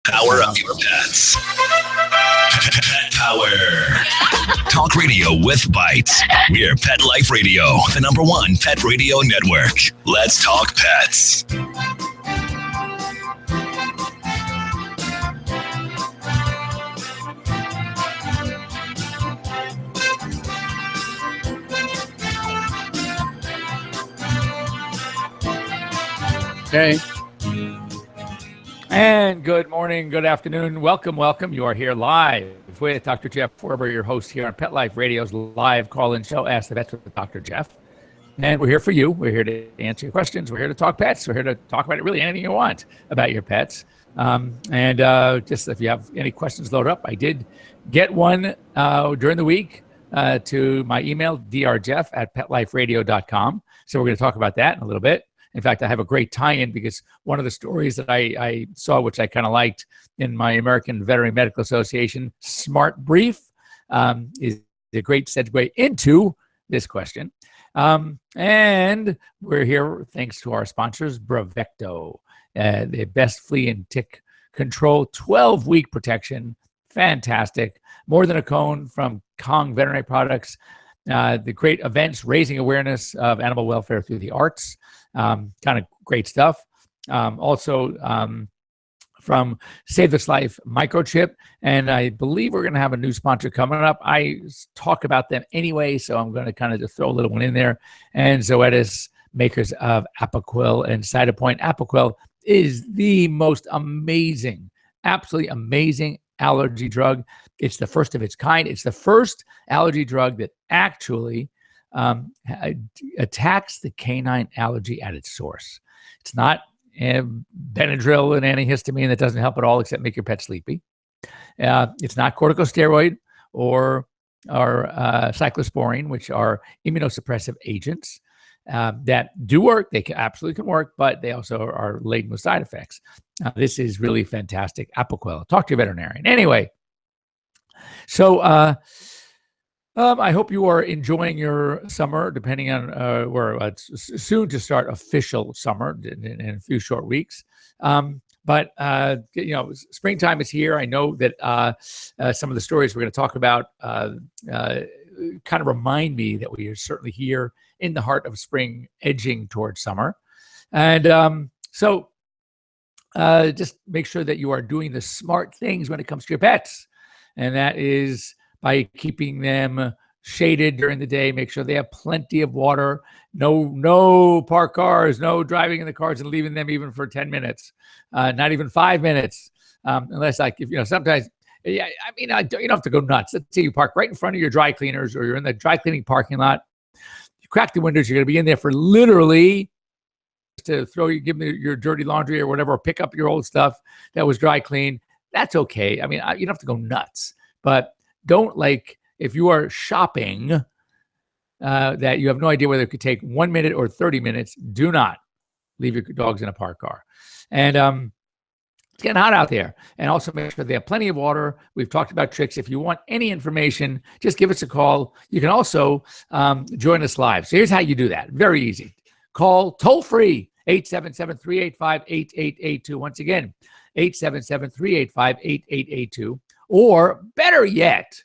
Power up your pets. Pet Power. Talk radio with bites. We're Pet Life Radio, the #1 pet radio network. Let's talk pets. Okay. And good morning, good afternoon. Welcome. You are here live with Dr. Jeff Werber, your host here on Pet Life Radio's live call-in show, Ask the Vets with Dr. Jeff. And we're here for you. We're here to answer your questions. We're here to talk pets. We're here to talk about really anything you want about your pets. Just if you have any questions, load up. I did get one during the week to my email, drjeff@petliferadio.com. So we're going to talk about that in a little bit. In fact, I have a great tie-in because one of the stories that I saw, which I kind of liked in my American Veterinary Medical Association Smart Brief, is a great segue into this question. And we're here thanks to our sponsors, Bravecto, the best flea and tick control, 12-week protection, fantastic. More than a cone from Kong Veterinary Products. The great events, raising awareness of animal welfare through the arts. Kind of great stuff. Also from Save This Life Microchip. And I believe we're going to have a new sponsor coming up. I talk about them anyway, so I'm going to kind of just throw a little one in there. And Zoetis, makers of Apoquel and Cytopoint. Apoquel is the most amazing, absolutely amazing allergy drug. It's the first of its kind. It's the first allergy drug that actually attacks the canine allergy at its source. It's not Benadryl and antihistamine that doesn't help at all except make your pet sleepy. It's not corticosteroid or cyclosporine, which are immunosuppressive agents that do work. They absolutely can work, but they also are laden with side effects. This is really fantastic. Apoquel. Talk to your veterinarian. Anyway, so I hope you are enjoying your summer, depending on where it's soon to start official summer in a few short weeks. But springtime is here. I know that some of the stories we're going to talk about kind of remind me that we are certainly here in the heart of spring, edging towards summer. And so just make sure that you are doing the smart things when it comes to your pets. And that is by keeping them shaded during the day. Make sure they have plenty of water. No parked cars, no driving in the cars and leaving them even for 10 minutes, not even 5 minutes. Unless sometimes, you don't have to go nuts. Let's say you park right in front of your dry cleaners or you're in the dry cleaning parking lot. You crack the windows, you're going to be in there for literally to give them your dirty laundry or whatever, or pick up your old stuff that was dry cleaned. That's okay. I mean, you don't have to go nuts, but don't, if you are shopping that you have no idea whether it could take 1 minute or 30 minutes, do not leave your dogs in a parked car. And it's getting hot out there. And also make sure they have plenty of water. We've talked about tricks. If you want any information, just give us a call. You can also join us live. So here's how you do that. Very easy. Call toll free 877-385-8882. Once again, 877-385-8882. Or better yet,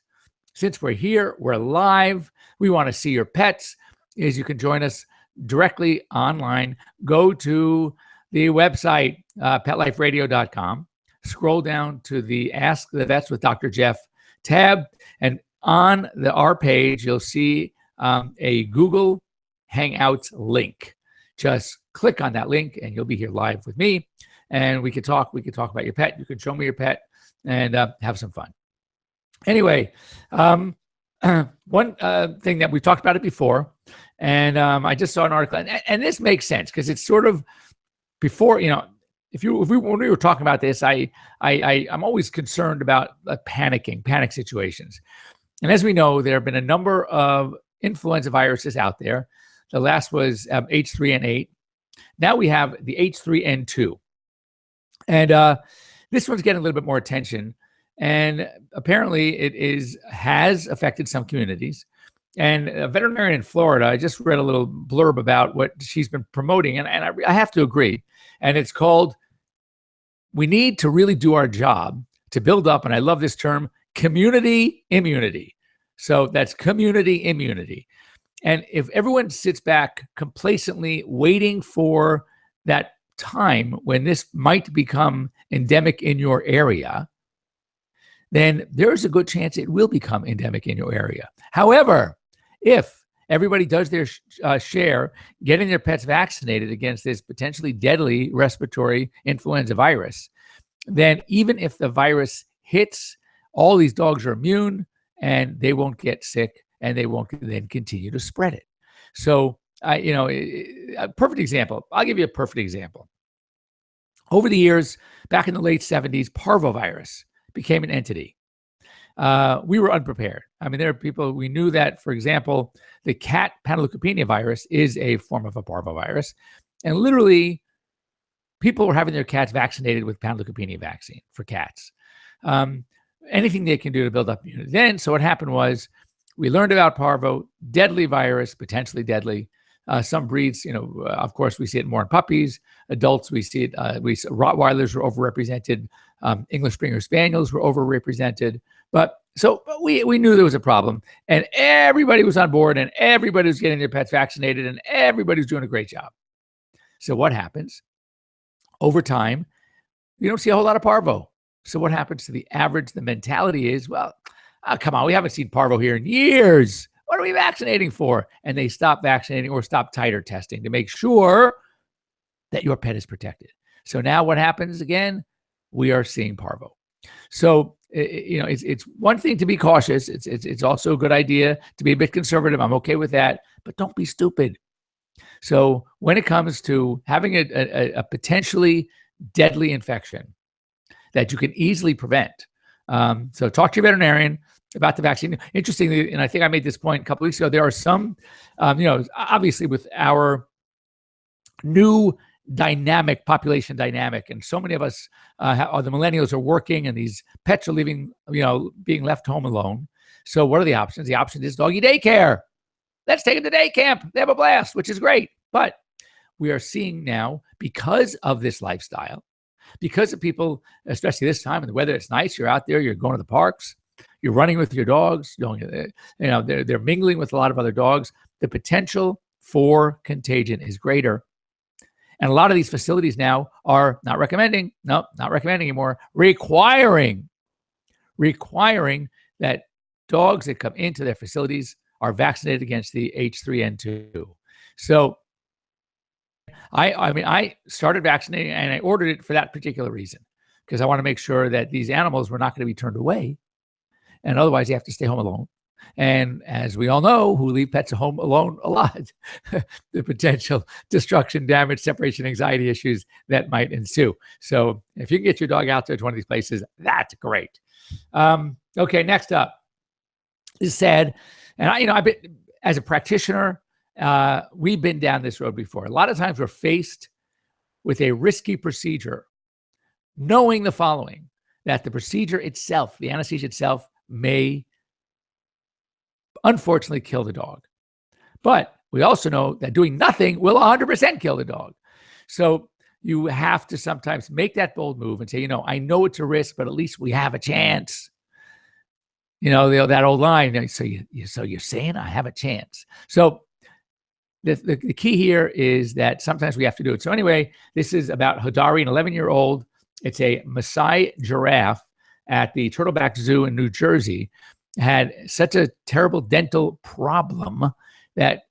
since we're here, we're live, we want to see your pets, is you can join us directly online. Go to the website, petliferadio.com. Scroll down to the Ask the Vets with Dr. Jeff tab. And on our page, you'll see a Google Hangouts link. Just click on that link and you'll be here live with me. And we could talk about your pet. You can show me your pet and have some fun. Anyway, one thing that we talked about it before, and I just saw an article, and this makes sense because it's sort of before, when we were talking about this, I'm always concerned about panic situations. And as we know, there have been a number of influenza viruses out there. The last was H3N8. Now we have the H3N2. And this one's getting a little bit more attention. And apparently it has affected some communities. And a veterinarian in Florida, I just read a little blurb about what she's been promoting, and I have to agree. And it's called we need to really do our job to build up, and I love this term, community immunity. So that's community immunity. And if everyone sits back complacently waiting for that time when this might become endemic in your area, then there's a good chance it will become endemic in your area. However, if everybody does their share getting their pets vaccinated against this potentially deadly respiratory influenza virus, then even if the virus hits, all these dogs are immune and they won't get sick and they won't then continue to spread it. So, a perfect example. I'll give you a perfect example. Over the years, back in the late 70s, parvovirus became an entity. We were unprepared. I mean, there are people, we knew that, for example, the cat panleukopenia virus is a form of a parvovirus. And literally, people were having their cats vaccinated with panleukopenia vaccine for cats. Anything they can do to build up immunity. Then, so what happened was, we learned about parvo, deadly virus, potentially deadly. Some breeds, of course, we see it more in puppies. Adults, we see it. Rottweilers were overrepresented. English Springer Spaniels were overrepresented. But we knew there was a problem, and everybody was on board, and everybody was getting their pets vaccinated, and everybody was doing a great job. So what happens? Over time, you don't see a whole lot of parvo. So what happens to the average? The mentality is, well, come on, we haven't seen parvo here in years. What are we vaccinating for? And they stop vaccinating or stop titer testing to make sure that your pet is protected. So now what happens again? We are seeing parvo. So, it's one thing to be cautious. It's also a good idea to be a bit conservative. I'm okay with that, but don't be stupid. So when it comes to having a potentially deadly infection that you can easily prevent, so talk to your veterinarian about the vaccine. Interestingly, and I think I made this point a couple of weeks ago, there are some, obviously with our new population dynamic, and so many of us the millennials are working, and these pets are leaving, being left home alone. So what are the options? The option is doggy daycare. Let's take them to day camp. They have a blast, which is great. But we are seeing now, because of this lifestyle, because of people, especially this time in the weather, it's nice. You're out there, you're going to the parks, you're running with your dogs, they're mingling with a lot of other dogs. The potential for contagion is greater. And a lot of these facilities now are not recommending anymore, requiring that dogs that come into their facilities are vaccinated against the H3N2. So I started vaccinating, and I ordered it for that particular reason, because I want to make sure that these animals were not going to be turned away. And otherwise, you have to stay home alone. And as we all know, who leave pets at home alone a lot, the potential destruction, damage, separation, anxiety issues that might ensue. So if you can get your dog out there to one of these places, that's great. Okay, next up is sad. And I've been, as a practitioner, we've been down this road before. A lot of times we're faced with a risky procedure, knowing the following, that the procedure itself, the anesthesia itself, may unfortunately kill the dog. But we also know that doing nothing will 100% kill the dog. So you have to sometimes make that bold move and say, I know it's a risk, but at least we have a chance. That old line, so you're saying I have a chance. So the key here is that sometimes we have to do it. So anyway, this is about Hodari, an 11-year-old. It's a Maasai giraffe at the Turtleback Zoo in New Jersey. Had such a terrible dental problem that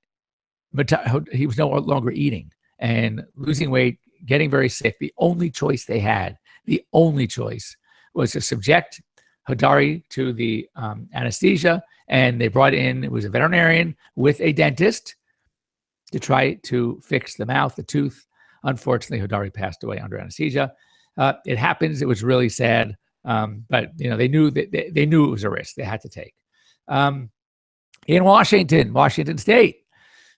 he was no longer eating and losing weight, getting very sick. The only choice they had, was to subject Hodari to the anesthesia. And they brought in, it was a veterinarian with a dentist to try to fix the mouth, the tooth. Unfortunately, Hodari passed away under anesthesia. It happens. It was really sad. But they knew that they knew it was a risk they had to take. In Washington State.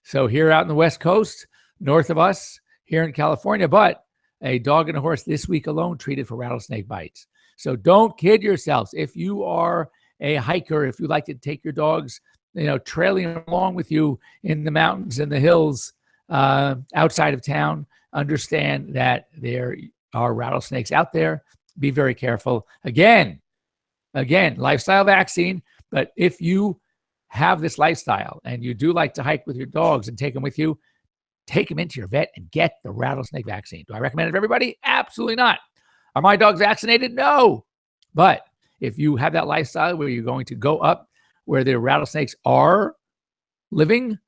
So here out in the West Coast, north of us, here in California, but a dog and a horse this week alone treated for rattlesnake bites. So don't kid yourselves. If you are a hiker, if you like to take your dogs, trailing along with you in the mountains and the hills outside of town, understand that there are rattlesnakes out there. Be very careful. Again, lifestyle vaccine. But if you have this lifestyle and you do like to hike with your dogs and take them with you, take them into your vet and get the rattlesnake vaccine. Do I recommend it for everybody? Absolutely not. Are my dogs vaccinated? No. But if you have that lifestyle where you're going to go up where the rattlesnakes are living,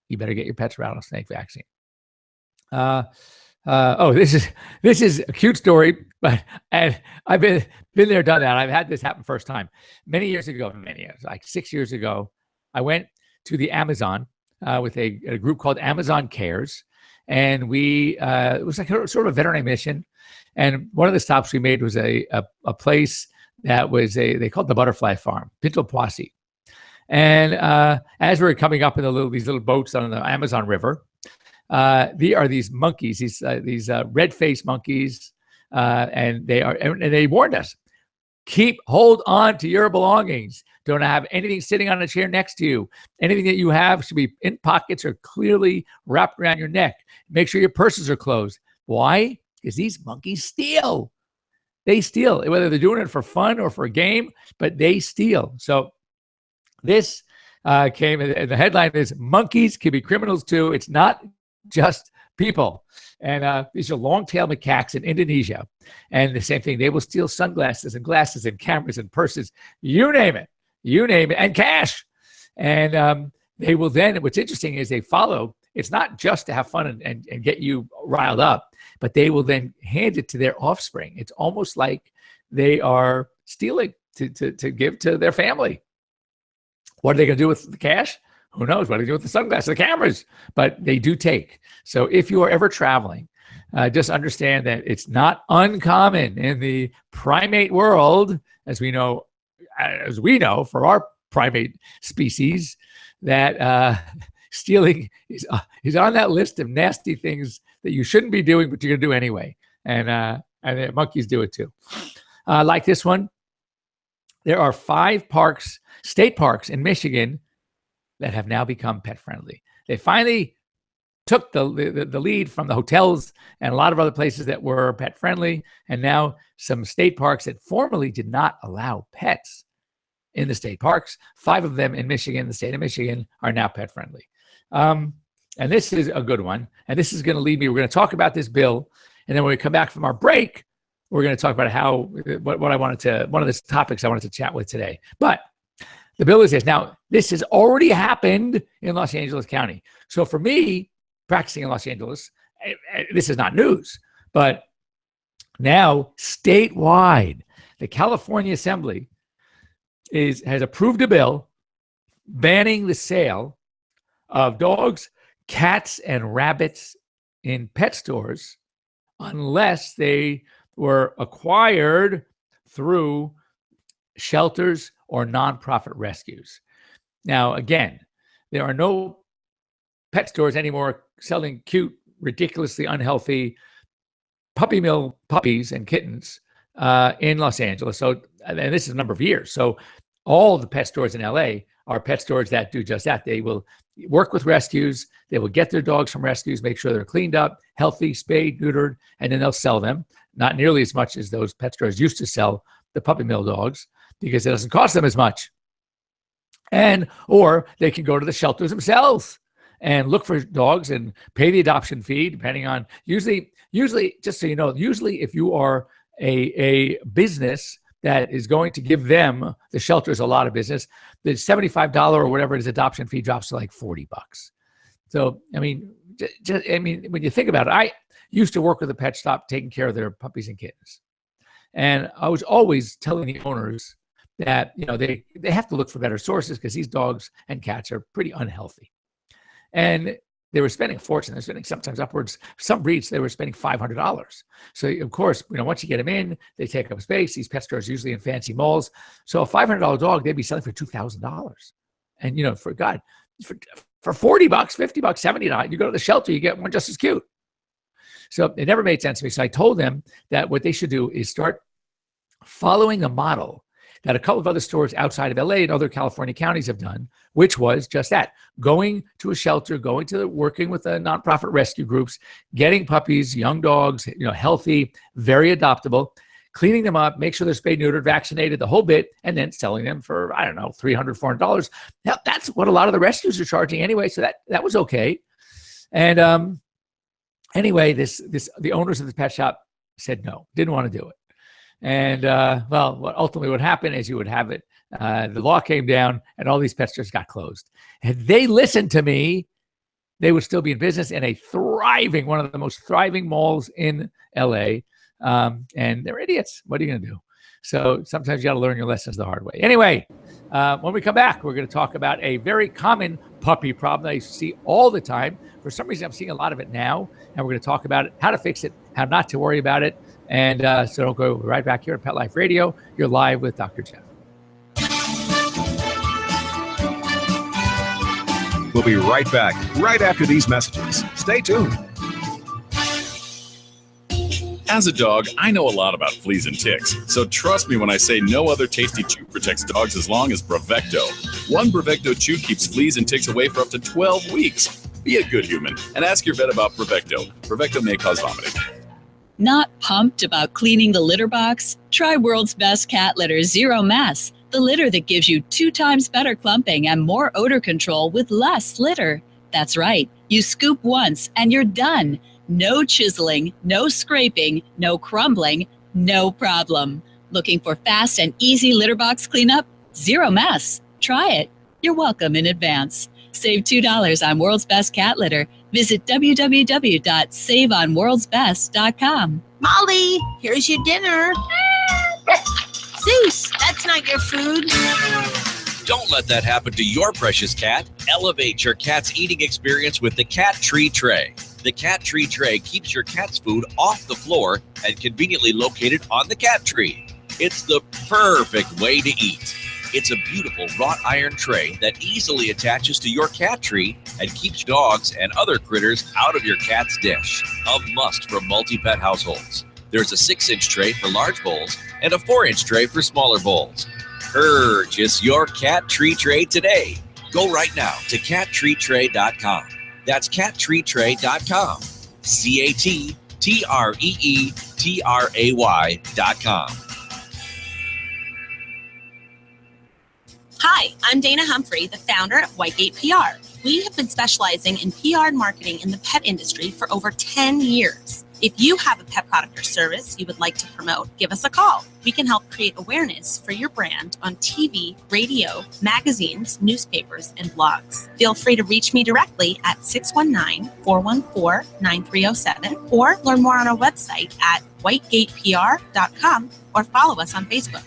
you better get your pet's rattlesnake vaccine. This is a cute story, but and I've been there, done that. I've had this happen first time many years ago, like 6 years ago. I went to the Amazon with a group called Amazon Cares, and it was like a sort of a veterinary mission. And one of the stops we made was a place that was they called the Butterfly Farm, Pinto Poissy. And as we were coming up in these little boats on the Amazon River, there are these monkeys, these red-faced monkeys, and they warned us, hold on to your belongings. Don't have anything sitting on a chair next to you. Anything that you have should be in pockets or clearly wrapped around your neck. Make sure your purses are closed. Why? Because these monkeys steal. They steal, whether they're doing it for fun or for a game, but they steal. So this came, and the headline is, monkeys can be criminals too. It's not just people. And these are long-tailed macaques in Indonesia. And the same thing, they will steal sunglasses and glasses and cameras and purses, you name it, and cash. And they will then, what's interesting is they follow, it's not just to have fun and get you riled up, but they will then hand it to their offspring. It's almost like they are stealing to give to their family. What are they going to do with the cash? Who knows? What are they going to do with the sunglasses, the cameras? But they do take. So if you are ever traveling, just understand that it's not uncommon in the primate world, as we know for our primate species, that stealing is on that list of nasty things that you shouldn't be doing, but you're going to do anyway. And the monkeys do it too. Like this one, there are 5 state parks in Michigan that have now become pet friendly. They finally took the lead from the hotels and a lot of other places that were pet friendly. And now some state parks that formerly did not allow pets in the state parks, 5 of them in Michigan, the state of Michigan, are now pet friendly. And this is a good one. And this is going to lead me, we're going to talk about this bill. And then when we come back from our break, we're going to talk about one of the topics I wanted to chat with today. But the bill is this. Now, this has already happened in Los Angeles County. So for me, practicing in Los Angeles, this is not news. But now, statewide, the California Assembly has approved a bill banning the sale of dogs, cats, and rabbits in pet stores unless they were acquired through shelters or nonprofit rescues. Now, again, there are no pet stores anymore selling cute, ridiculously unhealthy puppy mill puppies and kittens in Los Angeles. So, and this is a number of years. So all the pet stores in LA are pet stores that do just that. They will work with rescues. They will get their dogs from rescues, make sure they're cleaned up, healthy, spayed, neutered, and then they'll sell them. Not nearly as much as those pet stores used to sell the puppy mill dogs, because it doesn't cost them as much. Or they can go to the shelters themselves and look for dogs and pay the adoption fee, depending on, usually, just so you know, usually if you are a business that is going to give them, the shelters, a lot of business, the $75 or whatever it is adoption fee drops to like $40. So, I mean, when you think about it, I used to work with a pet shop taking care of their puppies and kittens. And I was always telling the owners that, they have to look for better sources because these dogs and cats are pretty unhealthy. And they were spending a fortune. They're spending sometimes upwards, some breeds, they were spending $500. So, of course, once you get them in, they take up space. These pet stores usually in fancy malls. So a $500 dog, they'd be selling for $2,000. And, for $40, $50, $70, you go to the shelter, you get one just as cute. So it never made sense to me. So I told them that what they should do is start following a model that a couple of other stores outside of LA and other California counties have done, which was just that: going to a shelter, working with the nonprofit rescue groups, getting puppies, young dogs, healthy, very adoptable, cleaning them up, make sure they're spayed, neutered, vaccinated, the whole bit, and then selling them for, I don't know, $300, $400. Now, that's what a lot of the rescues are charging anyway, so that was okay. And anyway, the owners of the pet shop said no, didn't want to do it. And ultimately what happened is you would have it. The law came down and all these pet stores got closed. And they listened to me. They would still be in business in one of the most thriving malls in LA. And they're idiots. What are you going to do? So sometimes you got to learn your lessons the hard way. Anyway, when we come back, we're going to talk about a very common puppy problem that I see all the time. For some reason, I'm seeing a lot of it now. And we're going to talk about it, how to fix it, how not to worry about it. And so don't go. Right back here at Pet Life Radio. You're live with Dr. Jeff. We'll be right back, right after these messages. Stay tuned. As a dog, I know a lot about fleas and ticks, so trust me when I say no other tasty chew protects dogs as long as Bravecto. One Bravecto chew keeps fleas and ticks away for up to 12 weeks. Be a good human and ask your vet about Bravecto. Bravecto may cause vomiting. Not pumped about cleaning the litter box? Try World's Best Cat Litter Zero Mess, the litter that gives you 2 times better clumping and more odor control with less litter. That's right. You scoop once and you're done. No chiseling, no scraping, no crumbling, no problem. Looking for fast and easy litter box cleanup? Zero Mess. Try it. You're welcome in advance. Save $2 on World's Best Cat Litter. Visit www.saveonworldsbest.com. Molly, here's your dinner. Zeus, that's not your food. Don't let that happen to your precious cat. Elevate your cat's eating experience with the Cat Tree Tray. The Cat Tree Tray keeps your cat's food off the floor and conveniently located on the cat tree. It's the perfect way to eat. It's a beautiful wrought iron tray that easily attaches to your cat tree and keeps dogs and other critters out of your cat's dish. A must for multi-pet households. There's a 6-inch tray for large bowls and a 4-inch tray for smaller bowls. Purchase your Cat Tree Tray today. Go right now to cattreetray.com. That's cattreetray.com. CATTREETRAY.com. Hi, I'm Dana Humphrey, the founder of Whitegate PR. We have been specializing in PR and marketing in the pet industry for over 10 years. If you have a pet product or service you would like to promote, give us a call. We can help create awareness for your brand on TV, radio, magazines, newspapers, and blogs. Feel free to reach me directly at 619-414-9307 or learn more on our website at whitegatepr.com or follow us on Facebook.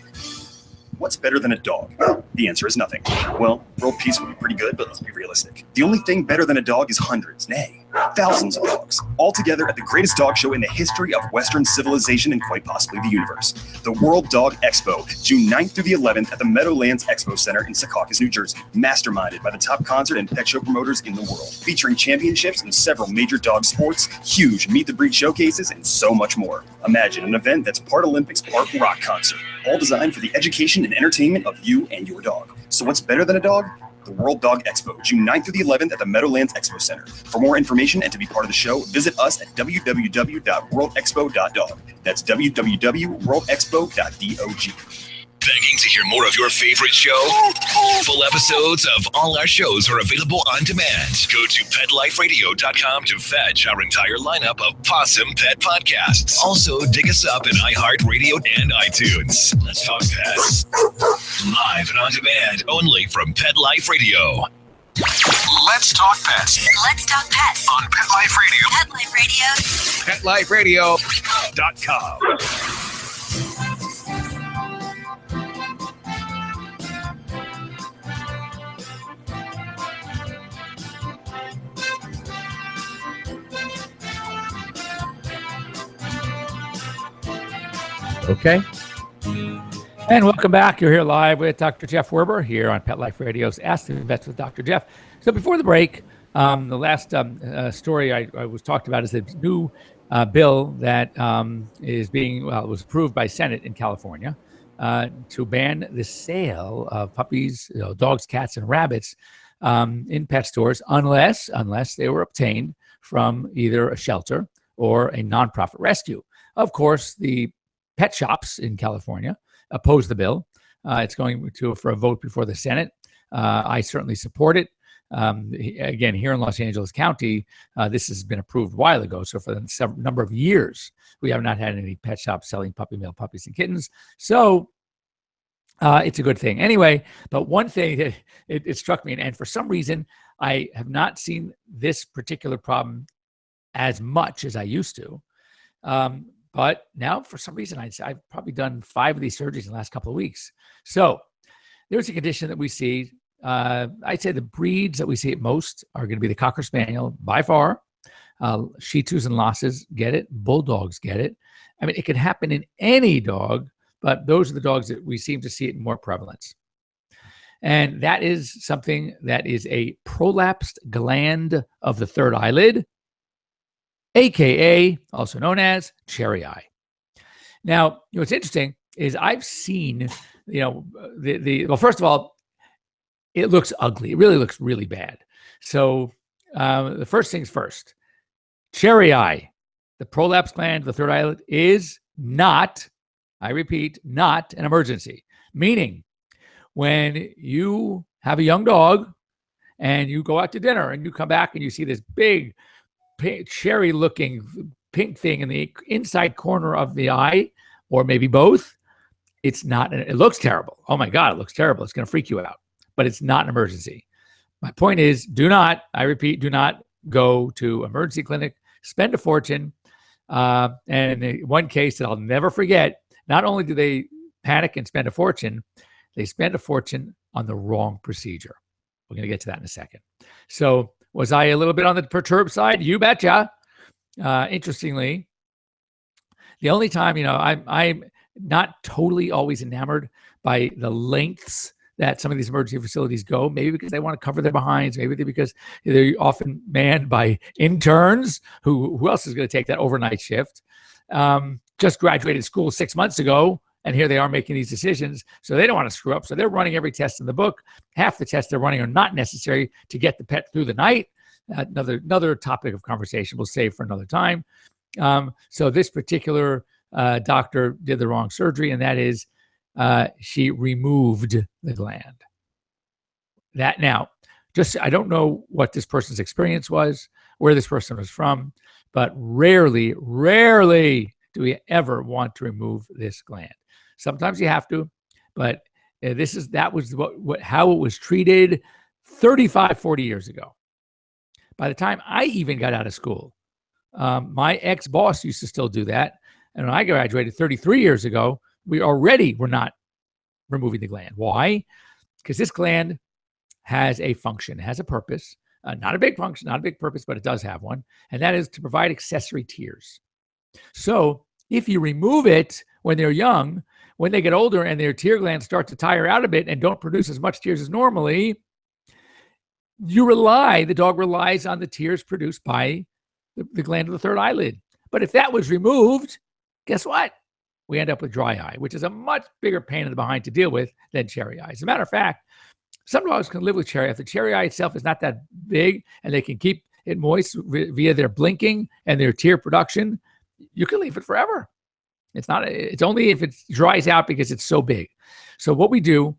What's better than a dog? The answer is nothing. Well, world peace would be pretty good, but let's be realistic. The only thing better than a dog is hundreds, nay, thousands of dogs, all together at the greatest dog show in the history of Western civilization and quite possibly the universe. The World Dog Expo, June 9th through the 11th at the Meadowlands Expo Center in Secaucus, New Jersey. Masterminded by the top concert and pet show promoters in the world. Featuring championships in several major dog sports, huge meet-the-breed showcases, and so much more. Imagine an event that's part Olympics, part rock concert. All designed for the education and entertainment of you and your dog. So what's better than a dog? The World Dog Expo, June 9th through the 11th at the Meadowlands Expo Center. For more information and to be part of the show, visit us at www.worldexpo.dog. That's www.worldexpo.dog. Begging to hear more of your favorite show? Full episodes of all our shows are available on demand. Go to PetLifeRadio.com to fetch our entire lineup of Possum Pet podcasts. Also, dig us up in iHeartRadio and iTunes. Let's talk pets. Live and on demand only from Pet Life Radio. Let's talk pets. Let's talk pets On Pet Life Radio. Pet Life Radio. PetLifeRadio.com. Okay. And welcome back. You're here live with Dr. Jeff Werber here on Pet Life Radio's Ask the Vets with Dr. Jeff. So before the break, the last story I was talked about is the new bill that is being, it was approved by Senate in California. to ban the sale of puppies, dogs, cats, and rabbits in pet stores unless they were obtained from either a shelter or a nonprofit rescue. Of course, the pet shops in California oppose the bill. It's going for a vote before the Senate. I certainly support it. Again, here in Los Angeles County, this has been approved a while ago. So for the number of years, we have not had any pet shops selling male puppies and kittens. So it's a good thing. Anyway, but one thing that it struck me, and for some reason, I have not seen this particular problem as much as I used to. But now, for some reason, I've probably done 5 of these surgeries in the last couple of weeks. So there's a condition that we see. I'd say the breeds that we see it most are going to be the Cocker Spaniel by far. Shih Tzus and Lhasas get it. Bulldogs get it. I mean, it can happen in any dog, but those are the dogs that we seem to see it in more prevalence. And that is something that is a prolapsed gland of the third eyelid, AKA, also known as cherry eye. Now, what's interesting is I've seen, well, first of all, it looks ugly. It really looks really bad. So the first things first, cherry eye, the prolapse gland of the third eyelid is not, I repeat, not an emergency. Meaning, when you have a young dog and you go out to dinner and you come back and you see this big cherry-looking pink thing in the inside corner of the eye, or maybe both, it looks terrible. Oh my God, it looks terrible. It's going to freak you out. But it's not an emergency. My point is, I repeat, do not go to emergency clinic, spend a fortune. And in one case that I'll never forget, not only do they panic and spend a fortune, they spend a fortune on the wrong procedure. We're going to get to that in a second. So was I a little bit on the perturbed side? You betcha. Interestingly, the only time, I'm not totally always enamored by the lengths that some of these emergency facilities go, maybe because they want to cover their behinds, maybe because they're often manned by interns. Who else is going to take that overnight shift? Just graduated school 6 months ago, and here they are making these decisions. So they don't want to screw up. So they're running every test in the book. Half the tests they're running are not necessary to get the pet through the night. Another topic of conversation we'll save for another time. So this particular doctor did the wrong surgery, and that is she removed the gland. I don't know what this person's experience was, where this person was from, but rarely do we ever want to remove this gland. Sometimes you have to, but that was how it was treated 35, 40 years ago. By the time I even got out of school, my ex-boss used to still do that. And when I graduated 33 years ago, we already were not removing the gland. Why? Because this gland has a function, has a purpose, not a big function, not a big purpose, but it does have one. And that is to provide accessory tears. So if you remove it when they're young, when they get older and their tear glands start to tire out a bit and don't produce as much tears as normally, the dog relies on the tears produced by the gland of the third eyelid. But if that was removed, guess what? We end up with dry eye, which is a much bigger pain in the behind to deal with than cherry eye. As a matter of fact, some dogs can live with cherry eye. If the cherry eye itself is not that big and they can keep it moist via their blinking and their tear production, you can leave it forever. It's only if it dries out because it's so big. So what we do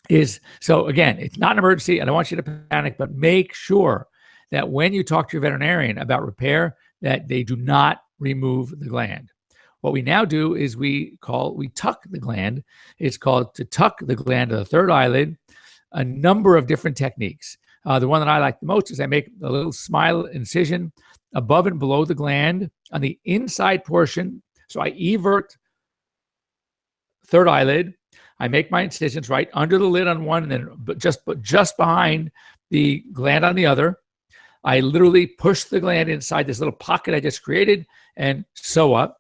is, again, it's not an emergency. I don't want you to panic, but make sure that when you talk to your veterinarian about repair, that they do not remove the gland. What we now do is we tuck the gland. It's called to tuck the gland of the third eyelid, a number of different techniques. The one that I like the most is I make a little smile incision above and below the gland on the inside portion. So I evert third eyelid. I make my incisions right under the lid on one and then just behind the gland on the other. I literally push the gland inside this little pocket I just created and sew up.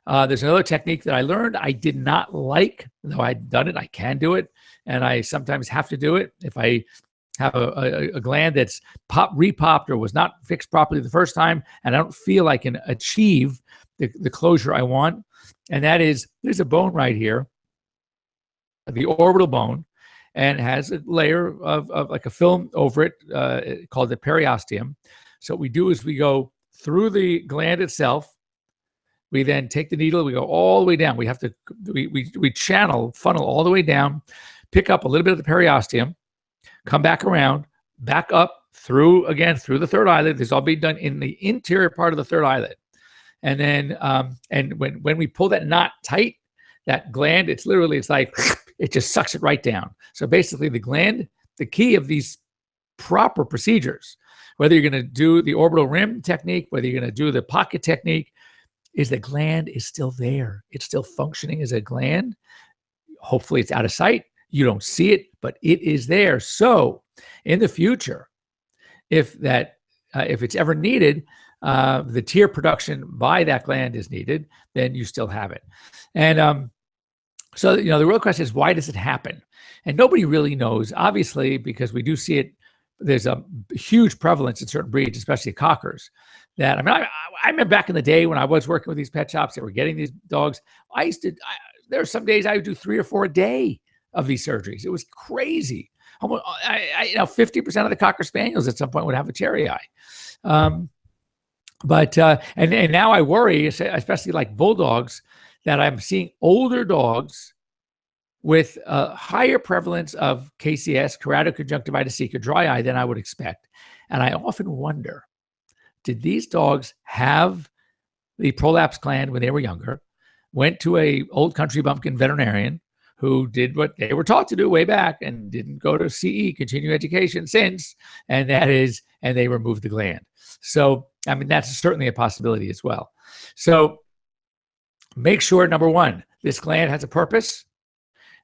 There's another technique that I learned I did not like, though I'd done it. I can do it, and I sometimes have to do it if I have a gland that's repopped or was not fixed properly the first time, and I don't feel I can achieve the closure I want. And that is, there's a bone right here the orbital bone and has a layer of like a film over it called the periosteum. So what we do is we go through the gland itself. We then take the needle, we go all the way down. We have to, we funnel all the way down, pick up a little bit of the periosteum, come back around, back up through the third eyelid. This all being done in the interior part of the third eyelid. And then, and when we pull that knot tight, that gland, it's like, it just sucks it right down. So basically the gland, the key of these proper procedures, whether you're going to do the orbital rim technique, whether you're going to do the pocket technique, is the gland is still there. It's still functioning as a gland. Hopefully it's out of sight. You don't see it, but it is there. So in the future, if it's ever needed, the tear production by that gland is needed, then you still have it. And so, the real question is, why does it happen? And nobody really knows, obviously, because we do see it. There's a huge prevalence in certain breeds, especially cockers. That I remember back in the day when I was working with these pet shops that were getting these dogs. There are some days I would do 3 or 4 a day of these surgeries. It was crazy. Almost, 50% of the Cocker Spaniels at some point would have a cherry eye. But now I worry, especially like bulldogs, that I'm seeing older dogs with a higher prevalence of KCS, keratoconjunctivitis sicca, dry eye than I would expect. And I often wonder, did these dogs have the prolapse gland when they were younger, went to a old country bumpkin veterinarian who did what they were taught to do way back and didn't go to CE, continuing education, since, and they removed the gland. So, that's certainly a possibility as well. So make sure, number one, this gland has a purpose.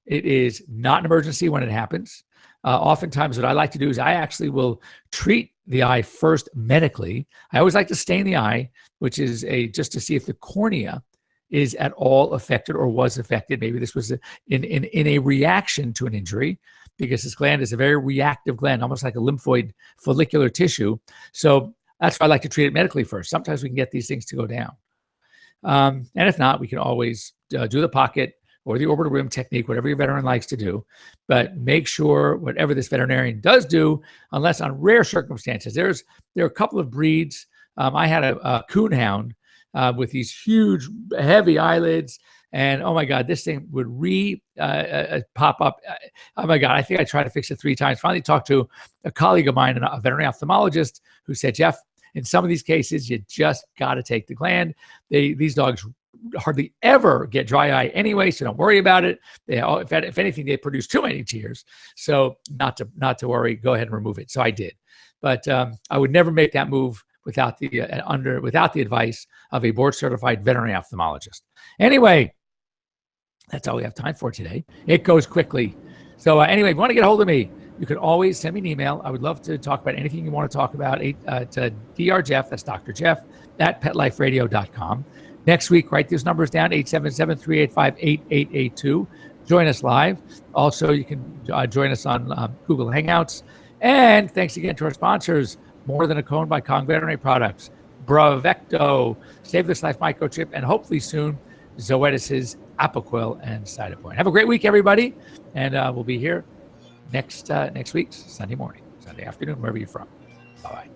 It is not an emergency when it happens. Oftentimes what I like to do is I actually will treat the eye first medically. I always like to stain the eye, which is just to see if the cornea is at all affected or was affected. Maybe this was in a reaction to an injury, because this gland is a very reactive gland, almost like a lymphoid follicular tissue. So that's why I like to treat it medically first. Sometimes we can get these things to go down. And if not, we can always do the pocket or the orbital rim technique, whatever your veteran likes to do. But make sure whatever this veterinarian does do, unless on rare circumstances, there are a couple of breeds. I had a coonhound with these huge, heavy eyelids. And oh my God, this thing would pop up. Oh my God, I think I tried to fix it 3 times. Finally talked to a colleague of mine, a veterinary ophthalmologist, who said, Jeff, in some of these cases, you just got to take the gland. These dogs hardly ever get dry eye anyway, so don't worry about it. If anything, they produce too many tears. So not to worry, go ahead and remove it. So I did. But I would never make that move without the advice of a board-certified veterinary ophthalmologist. Anyway, that's all we have time for today. It goes quickly. So anyway, if you want to get a hold of me, you can always send me an email. I would love to talk about anything you want to talk about to Dr. Jeff, that's Dr. Jeff, at PetLifeRadio.com. Next week, write these numbers down, 877-385-8882. Join us live. Also, you can join us on Google Hangouts. And thanks again to our sponsors, More Than a Cone by Kong Veterinary Products, Bravecto, Save This Life Microchip, and hopefully soon, Zoetis' Apoquel and Cytopoint. Have a great week, everybody. And we'll be here next week, Sunday morning, Sunday afternoon, wherever you're from. Bye-bye.